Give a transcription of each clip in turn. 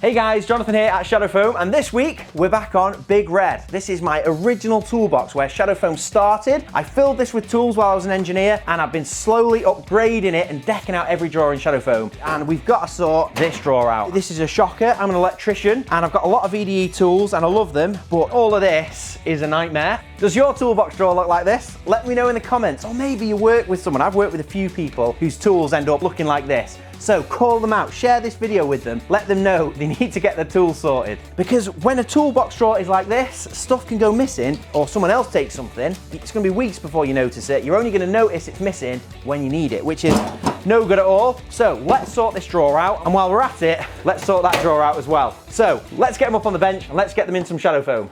Hey guys, Jonathan here at Shadow Foam, and this week we're back on Big Red. This is my original toolbox where Shadow Foam started. I filled this with tools while I was an engineer, and I've been slowly upgrading it and decking out every drawer in Shadow Foam. And we've got to sort this drawer out. This is a shocker. I'm an electrician and I've got a lot of VDE tools and I love them, but all of this is a nightmare. Does your toolbox drawer look like this? Let me know in the comments, or maybe you work with someone. I've worked with a few people whose tools end up looking like this. So call them out, share this video with them, let them know they need to get their tools sorted. Because when a toolbox drawer is like this, stuff can go missing, or someone else takes something. It's gonna be weeks before you notice it. You're only gonna notice it's missing when you need it, which is no good at all. So let's sort this drawer out, and while we're at it, let's sort that drawer out as well. So let's get them up on the bench and let's get them in some Shadow Foam.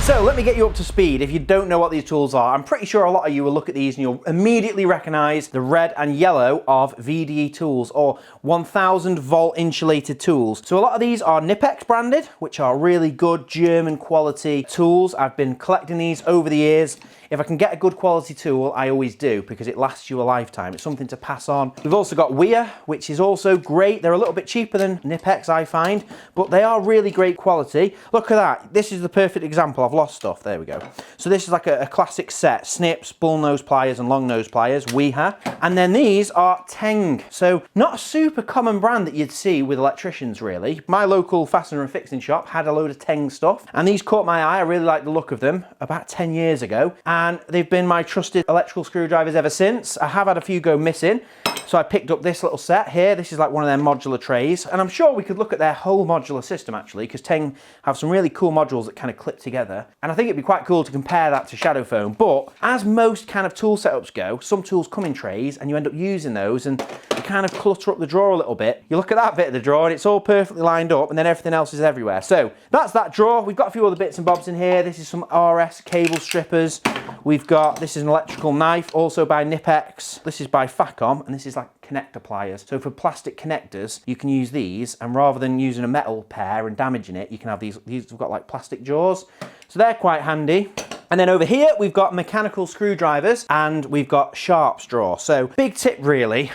So let me get you up to speed if you don't know what these tools are. I'm pretty sure a lot of you will look at these and you'll immediately recognize the red and yellow of VDE Tools, or 1000 volt insulated tools. So a lot of these are Knipex branded, which are really good German quality tools. I've been collecting these over the years. If I can get a good quality tool, I always do, because it lasts you a lifetime. It's something to pass on. We've also got Weir, which is also great. They're a little bit cheaper than Knipex, I find, but they are really great quality. Look at that. This is the perfect example. I've lost stuff. There we go. So this is like a classic set. Snips, bull nose pliers and long nose pliers, Weir. And then these are Teng. So not a super common brand that you'd see with electricians, really. My local fastener and fixing shop had a load of Teng stuff, and these caught my eye. I really like the look of them about 10 years ago. And they've been my trusted electrical screwdrivers ever since. I have had a few go missing, so I picked up this little set here. This is like one of their modular trays, and I'm sure we could look at their whole modular system actually, because Teng have some really cool modules that kind of clip together, and I think it'd be quite cool to compare that to Shadow Foam. But as most kind of tool setups go, some tools come in trays and you end up using those and you kind of clutter up the drawer a little bit. You look at that bit of the drawer and it's all perfectly lined up, and then everything else is everywhere. So that's that drawer. We've got a few other bits and bobs in here. This is some RS cable strippers. We've got, this is an electrical knife, also by Knipex. This is by Facom, and this is like connector pliers. So for plastic connectors, you can use these, and rather than using a metal pair and damaging it, you can have these have got like plastic jaws. So they're quite handy. And then over here, we've got mechanical screwdrivers, and we've got sharps drawer. So big tip really,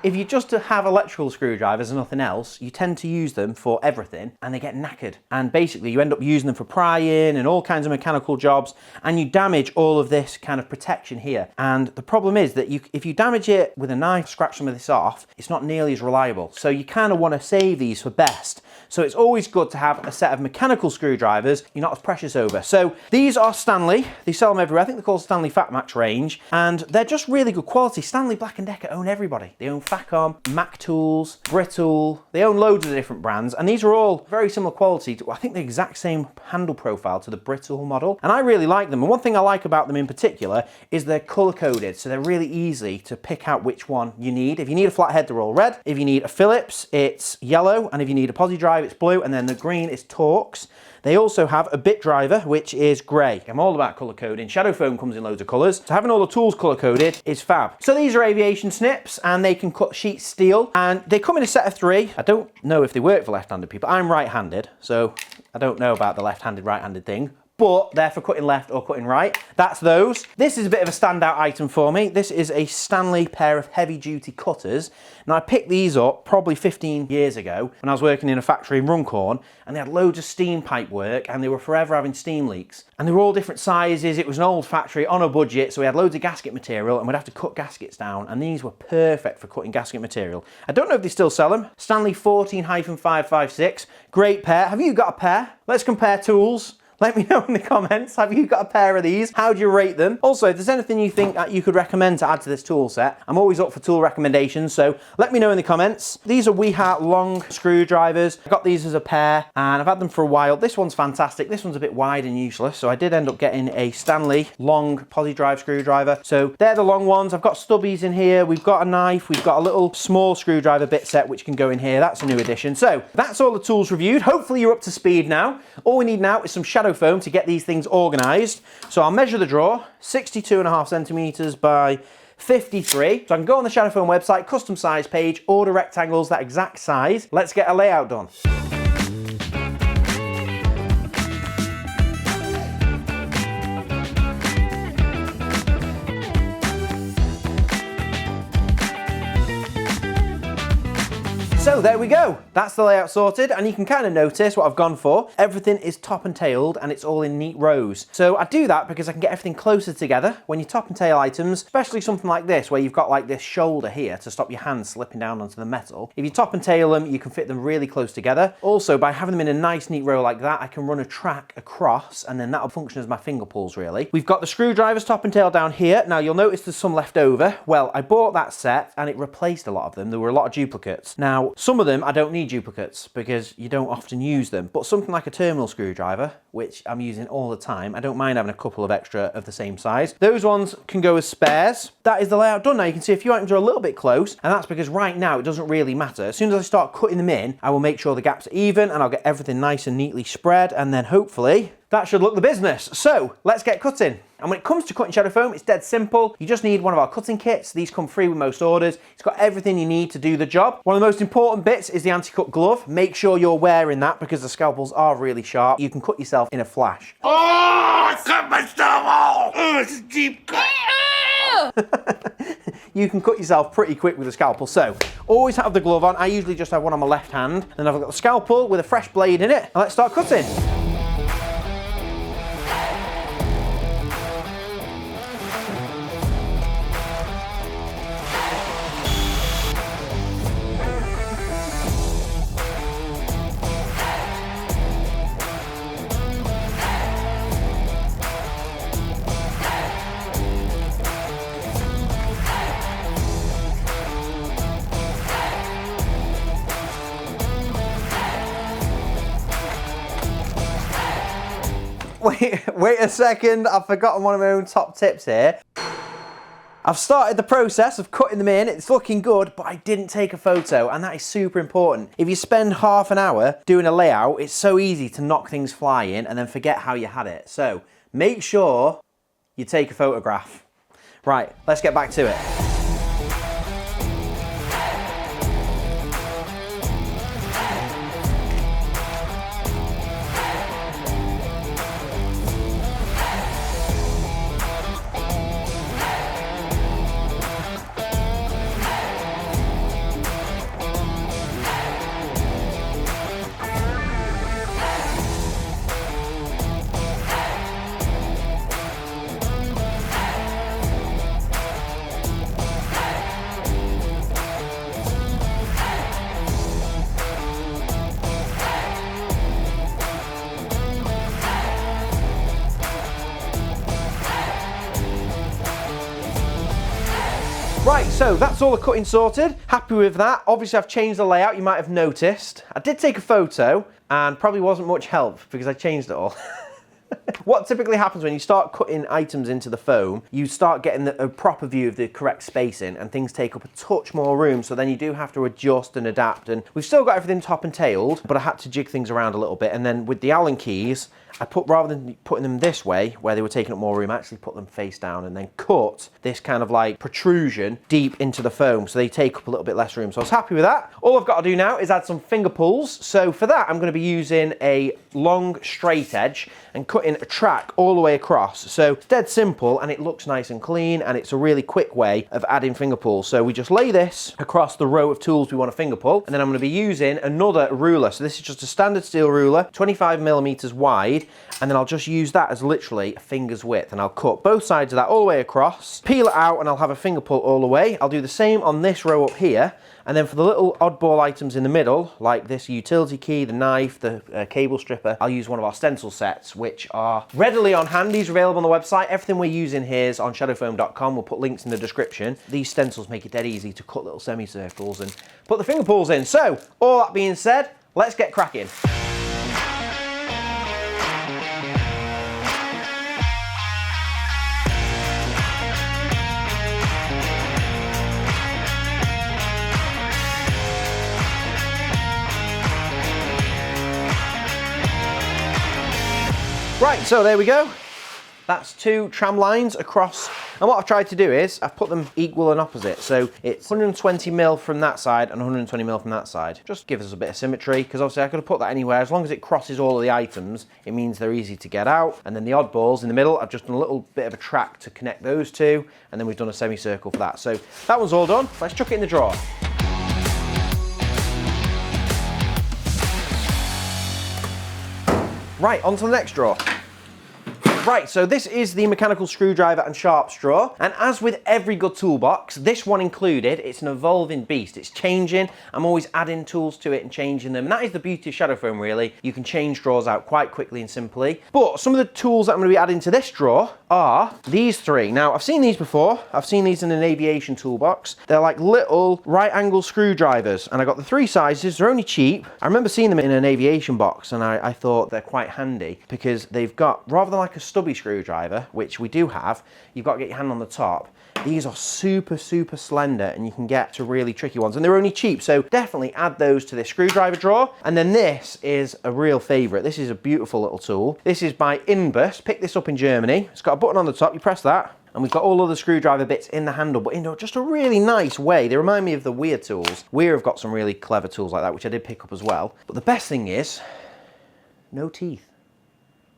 if you just have electrical screwdrivers and nothing else, you tend to use them for everything and they get knackered. And basically you end up using them for prying and all kinds of mechanical jobs, and you damage all of this kind of protection here. And the problem is that if you damage it with a knife, scratch some of this off, it's not nearly as reliable. So you kind of want to save these for best. So it's always good to have a set of mechanical screwdrivers you're not as precious over. So these are Stanley. They sell them everywhere. I think they're called Stanley Fat Max range, and they're just really good quality. Stanley Black & Decker own everybody. They own Facom, Mac Tools, Brittle. They own loads of different brands, and these are all very similar quality to, I think, the exact same handle profile to the Brittle model, and I really like them. And one thing I like about them in particular is they're color coded, so they're really easy to pick out which one you need. If you need a flathead, they're all red. If you need a Phillips, it's yellow, and if you need a posi drive, it's blue, and then the green is Torx. They also have a bit driver, which is grey. I'm all about colour coding. Shadow Foam comes in loads of colours, so having all the tools colour coded is fab. So these are aviation snips, and they can cut sheet steel, and they come in a set of 3. I don't know if they work for left-handed people. I'm right-handed, so I don't know about the left-handed, right-handed thing, but they're for cutting left or cutting right. That's those. This is a bit of a standout item for me. This is a Stanley pair of heavy-duty cutters. Now, I picked these up probably 15 years ago when I was working in a factory in Runcorn, and they had loads of steam pipe work, and they were forever having steam leaks. And they were all different sizes. It was an old factory on a budget, so we had loads of gasket material, and we'd have to cut gaskets down, and these were perfect for cutting gasket material. I don't know if they still sell them. Stanley 14-556. Great pair. Have you got a pair? Let's compare tools. Let me know in the comments, have you got a pair of these? How do you rate them? Also, if there's anything you think that you could recommend to add to this tool set, I'm always up for tool recommendations, so let me know in the comments. These are Weir long screwdrivers. I got these as a pair, and I've had them for a while. This one's fantastic. This one's a bit wide and useless, so I did end up getting a Stanley long posi drive screwdriver. So they're the long ones. I've got stubbies in here. We've got a knife. We've got a little small screwdriver bit set which can go in here. That's a new addition. So that's all the tools reviewed. Hopefully you're up to speed now. All we need now is some Shadow Foam to get these things organised. So I'll measure the drawer, 62.5 centimetres by 53. So I can go on the Shadow Foam website, custom size page, order rectangles that exact size. Let's get a layout done. So there we go, that's the layout sorted, and you can kind of notice what I've gone for. Everything is top and tailed and it's all in neat rows. So I do that because I can get everything closer together. When you top and tail items, especially something like this where you've got like this shoulder here to stop your hands slipping down onto the metal, if you top and tail them, you can fit them really close together. Also, by having them in a nice neat row like that, I can run a track across and then that'll function as my finger pulls really. We've got the screwdrivers top and tail down here. Now you'll notice there's some left over. Well, I bought that set and it replaced a lot of them. There were a lot of duplicates. Now, some of them I don't need duplicates because you don't often use them, but something like a terminal screwdriver, which I'm using all the time, I don't mind having a couple of extra of the same size. Those ones can go as spares. That is the layout done. Now you can see a few items are a little bit close, and that's because right now it doesn't really matter. As soon as I start cutting them in, I will make sure the gaps are even and I'll get everything nice and neatly spread, and then hopefully that should look the business. So let's get cutting. And when it comes to cutting shadow foam, it's dead simple. You just need one of our cutting kits. These come free with most orders. It's got everything you need to do the job. One of the most important bits is the anti-cut glove. Make sure you're wearing that because the scalpels are really sharp. You can cut yourself in a flash. Oh, I cut myself off! Oh, it's a deep cut. You can cut yourself pretty quick with a scalpel, so always have the glove on. I usually just have one on my left hand, and I've got the scalpel with a fresh blade in it, and let's start cutting. Wait a second, I've forgotten one of my own top tips here. I've started the process of cutting them in, it's looking good, but I didn't take a photo, and that is super important. If you spend half an hour doing a layout, it's so easy to knock things flying and then forget how you had it. So make sure you take a photograph. Right, let's get back to it. Right, so that's all the cutting sorted. Happy with that. Obviously I've changed the layout, you might have noticed. I did take a photo and probably wasn't much help because I changed it all. What typically happens when you start cutting items into the foam, you start getting a proper view of the correct spacing and things take up a touch more room, so then you do have to adjust and adapt. And we've still got everything top and tailed, but I had to jig things around a little bit. And then with the Allen keys, I put, rather than putting them this way, where they were taking up more room, I actually put them face down and then cut this kind of like protrusion deep into the foam, so they take up a little bit less room. So I was happy with that. All I've got to do now is add some finger pulls. So for that, I'm going to be using a long straight edge and cutting a track all the way across. So it's dead simple and it looks nice and clean, and it's a really quick way of adding finger pulls. So we just lay this across the row of tools we want to finger pull, and then I'm going to be using another ruler. So this is just a standard steel ruler, 25mm wide, and then I'll just use that as literally a finger's width, and I'll cut both sides of that all the way across, peel it out, and I'll have a finger pull all the way. I'll do the same on this row up here, and then for the little oddball items in the middle, like this utility key, the knife, the cable stripper, I'll use one of our stencil sets, which are readily on hand. These are available on the website. Everything we're using here is on shadowfoam.com. We'll put links in the description. These stencils make it dead easy to cut little semicircles and put the finger pulls in. So, all that being said, let's get cracking. Right, so there we go. That's 2 tram lines across, and what I've tried to do is I've put them equal and opposite, so it's 120mm from that side and 120mm from that side. Just gives us a bit of symmetry, because obviously I could have put that anywhere. As long as it crosses all of the items, it means they're easy to get out. And then the oddballs in the middle, I've just done a little bit of a track to connect those two, and then we've done a semicircle for that. So that one's all done. Let's chuck it in the drawer. Right, on to the next drawer. Right, so this is the mechanical screwdriver and sharps drawer, and as with every good toolbox, this one included, it's an evolving beast. It's changing. I'm always adding tools to it and changing them, and that is the beauty of shadow foam, really. You can change drawers out quite quickly and simply. But some of the tools that I'm going to be adding to this drawer are these three. Now, I've seen these before. I've seen these in an aviation toolbox. They're like little right angle screwdrivers, and I got the three sizes. They're only cheap. I remember seeing them in an aviation box, and I thought they're quite handy because they've got, rather than like a stubby screwdriver, which we do have, you've got to get your hand on the top. These are super slender, and you can get to really tricky ones, and they're only cheap, so definitely add those to this screwdriver drawer. And then this is a real favorite. This is a beautiful little tool. This is by Inbus. Picked this up in Germany. It's got a button on the top. You press that, and we've got all other screwdriver bits in the handle, but in just a really nice way. They remind me of the Weir tools. Weir have got some really clever tools like that, which I did pick up as well. But the best thing is, no teeth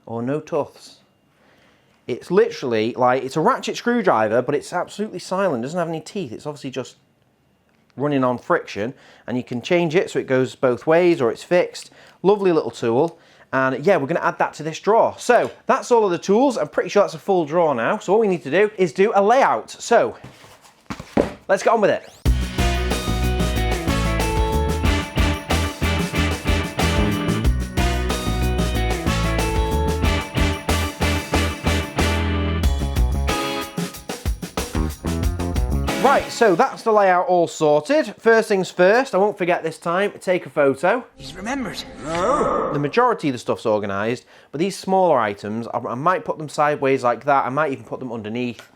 or no tufts. It's literally like, it's a ratchet screwdriver, but it's absolutely silent, doesn't have any teeth. It's obviously just running on friction, and you can change it so it goes both ways or it's fixed. Lovely little tool. And yeah, we're gonna add that to this drawer. So that's all of the tools. I'm pretty sure that's a full drawer now. So all we need to do is do a layout. So let's get on with it. Right, so that's the layout all sorted. First things first, I won't forget this time, take a photo. He's remembered. The majority of the stuff's organised, but these smaller items, I might put them sideways like that. I might even put them underneath.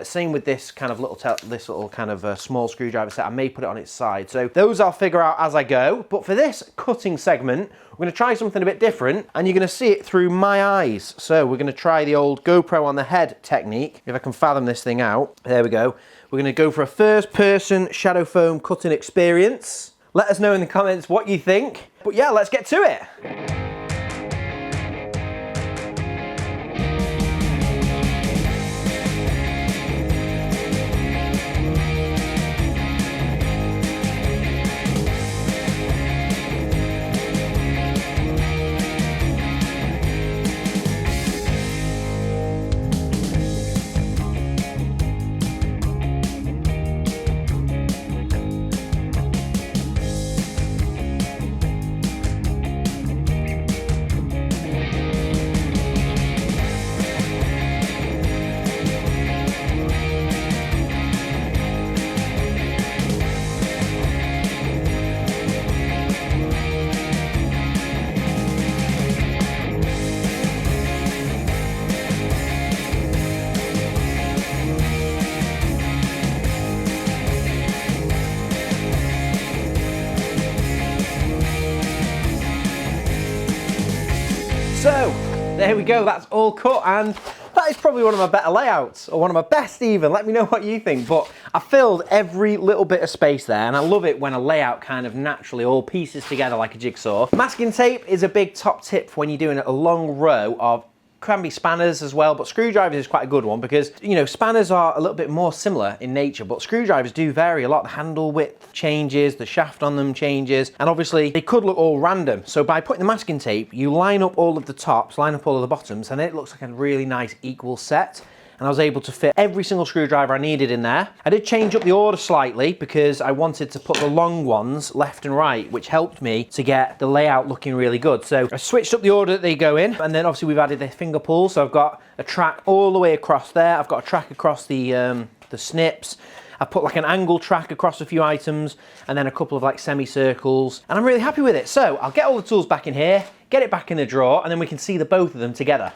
Same with this kind of small screwdriver set. I may put it on its side. So those I'll figure out as I go. But for this cutting segment, we're going to try something a bit different, and you're going to see it through my eyes. So we're going to try the old GoPro on the head technique, if I can fathom this thing out. There we go. We're going to go for a first-person shadow foam cutting experience. Let us know in the comments what you think. But yeah, let's get to it. So, there we go, that's all cut, and that is probably one of my better layouts, or one of my best even. Let me know what you think, but I filled every little bit of space there, and I love it when a layout kind of naturally all pieces together like a jigsaw. Masking tape is a big top tip when you're doing a long row of, can be spanners as well, but screwdrivers is quite a good one because, you know, spanners are a little bit more similar in nature, but screwdrivers do vary a lot. The handle width changes, the shaft on them changes, and obviously they could look all random. So by putting the masking tape, you line up all of the tops, line up all of the bottoms, and it looks like a really nice equal set. And I was able to fit every single screwdriver I needed in there. I did change up the order slightly because I wanted to put the long ones left and right, which helped me to get the layout looking really good. So I switched up the order that they go in, and then obviously we've added the Fingerpulls. So I've got a track all the way across there. I've got a track across the snips. I've put like an angle track across a few items, and then a couple of like semicircles, and I'm really happy with it. So I'll get all the tools back in here, get it back in the drawer, and then we can see the both of them together.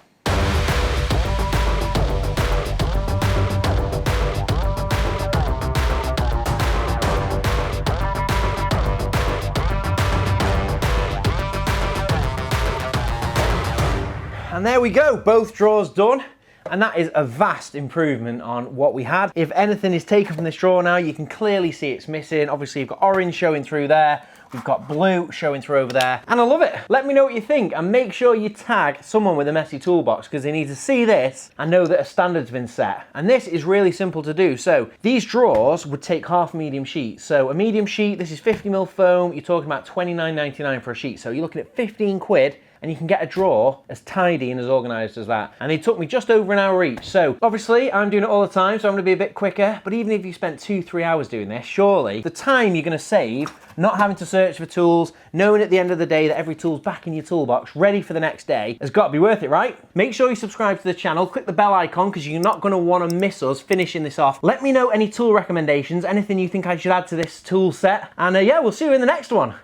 And there we go, both drawers done. And that is a vast improvement on what we had. If anything is taken from this drawer now, you can clearly see it's missing. Obviously you've got orange showing through there. We've got blue showing through over there. And I love it. Let me know what you think, and make sure you tag someone with a messy toolbox because they need to see this and know that a standard's been set. And this is really simple to do. So these drawers would take half a medium sheet. So a medium sheet, this is 50mm foam. You're talking about $29.99 for a sheet. So you're looking at 15 quid. and you can get a drawer as tidy and as organised as that. And they took me just over an hour each. So obviously I'm doing it all the time, so I'm gonna be a bit quicker, but even if you spent 2-3 hours doing this, surely the time you're gonna save not having to search for tools, knowing at the end of the day that every tool's back in your toolbox, ready for the next day, has got to be worth it, right? Make sure you subscribe to the channel, click the bell icon because you're not going to want to miss us finishing this off. Let me know any tool recommendations, anything you think I should add to this tool set, and yeah, we'll see you in the next one.